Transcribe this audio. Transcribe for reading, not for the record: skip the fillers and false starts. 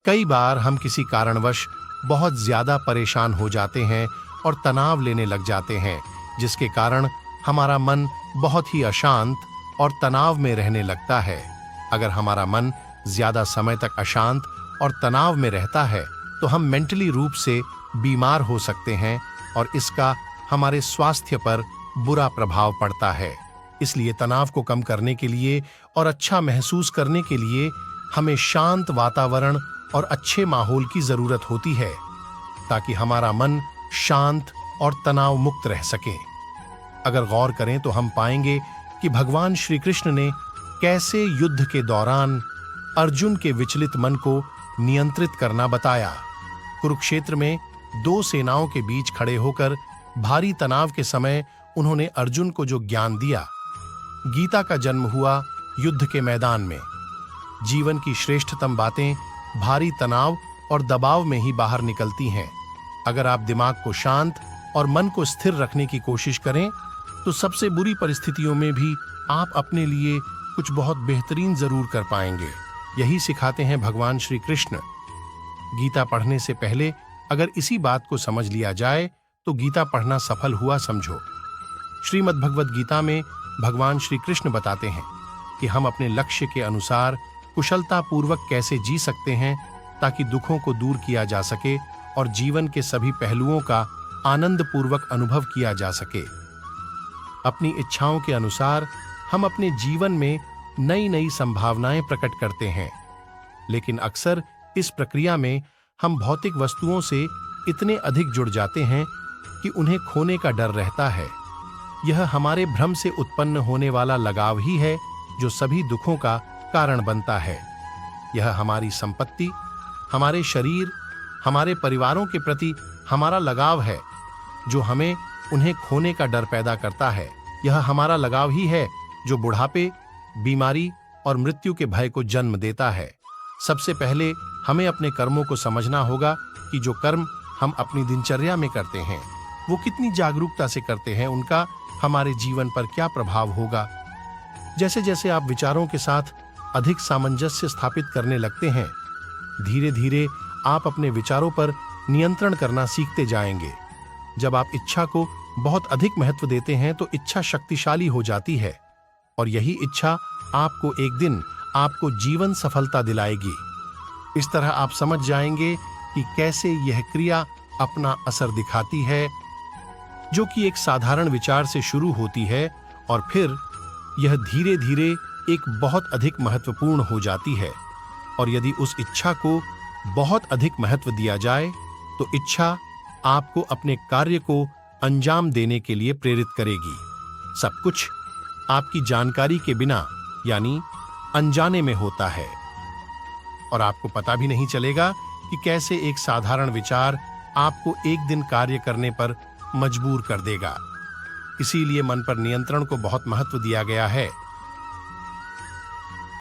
कई बार हम किसी कारणवश बहुत ज्यादा परेशान हो जाते हैं और तनाव लेने लग जाते हैं, जिसके कारण हमारा मन बहुत ही अशांत और तनाव में रहने लगता है। अगर हमारा मन ज्यादा समय तक अशांत और तनाव में रहता है तो हम मेंटली रूप से बीमार हो सकते हैं और इसका हमारे स्वास्थ्य पर बुरा प्रभाव पड़ता है। इसलिए तनाव को कम करने के लिए और अच्छा महसूस करने के लिए हमें शांत वातावरण और अच्छे माहौल की जरूरत होती है, ताकि हमारा मन शांत और तनाव मुक्त रह सके। अगर गौर करें तो हम पाएंगे कि भगवान श्री कृष्ण ने कैसे युद्ध के दौरान अर्जुन के विचलित मन को नियंत्रित करना बताया। कुरुक्षेत्र में दो सेनाओं के बीच खड़े होकर भारी तनाव के समय उन्होंने अर्जुन को जो ज्ञान दिया। गीता का जन्म हुआ युद्ध के मैदान में। जीवन की श्रेष्ठतम बातें भारी तनाव और दबाव में ही बाहर निकलती हैं। अगर आप दिमाग को शांत और मन को स्थिर रखने की कोशिश करें तो सबसे बुरी परिस्थितियों में भी आप अपने लिए कुछ बहुत बेहतरीन जरूर कर पाएंगे। यही सिखाते हैं भगवान श्री कृष्ण। गीता पढ़ने से पहले अगर इसी बात को समझ लिया जाए तो गीता पढ़ना सफल हुआ समझो। श्रीमद् भगवद गीता में भगवान श्री कृष्ण बताते हैं कि हम अपने लक्ष्य के अनुसार कुशलता पूर्वक कैसे जी सकते हैं, ताकि दुखों को दूर किया जा सके और जीवन के सभी पहलुओं का आनंद पूर्वक अनुभव किया जा सके। अपनी इच्छाओं के अनुसार हम अपने जीवन में नई नई संभावनाएं प्रकट करते हैं, लेकिन अक्सर इस प्रक्रिया में हम भौतिक वस्तुओं से इतने अधिक जुड़ जाते हैं कि उन्हें खोने का डर रहता है। यह हमारे भ्रम से उत्पन्न होने वाला लगाव ही है जो सभी दुखों का कारण बनता है। यह हमारी संपत्ति, हमारे शरीर, हमारे परिवारों के प्रति हमारा लगाव है जो हमें उन्हें खोने का डर पैदा करता है। यह हमारा लगाव ही है जो बुढ़ापे, बीमारी और मृत्यु के भय को जन्म देता है। सबसे पहले हमें अपने कर्मों को समझना होगा कि जो कर्म हम अपनी दिनचर्या में करते हैं वो कितनी जागरूकता से करते हैं, उनका हमारे जीवन पर क्या प्रभाव होगा। जैसे जैसे आप विचारों के साथ अधिक सामंजस्य स्थापित करने लगते हैं, धीरे धीरे आप अपने विचारों पर नियंत्रण करना सीखते जाएंगे। जब आप इच्छा को बहुत अधिक महत्व देते हैं तो इच्छा शक्तिशाली हो जाती है और यही इच्छा आपको एक दिन आपको जीवन सफलता दिलाएगी। इस तरह आप समझ जाएंगे कि कैसे यह क्रिया अपना असर दिखाती है, जो कि एक साधारण विचार से शुरू होती है और फिर यह धीरे धीरे एक बहुत अधिक महत्वपूर्ण हो जाती है। और यदि उस इच्छा को बहुत अधिक महत्व दिया जाए तो इच्छा आपको अपने कार्य को अंजाम देने के लिए प्रेरित करेगी। सब कुछ आपकी जानकारी के बिना यानी अनजाने में होता है और आपको पता भी नहीं चलेगा कि कैसे एक साधारण विचार आपको एक दिन कार्य करने पर मजबूर कर देगा। इसीलिए मन पर नियंत्रण को बहुत महत्व दिया गया है।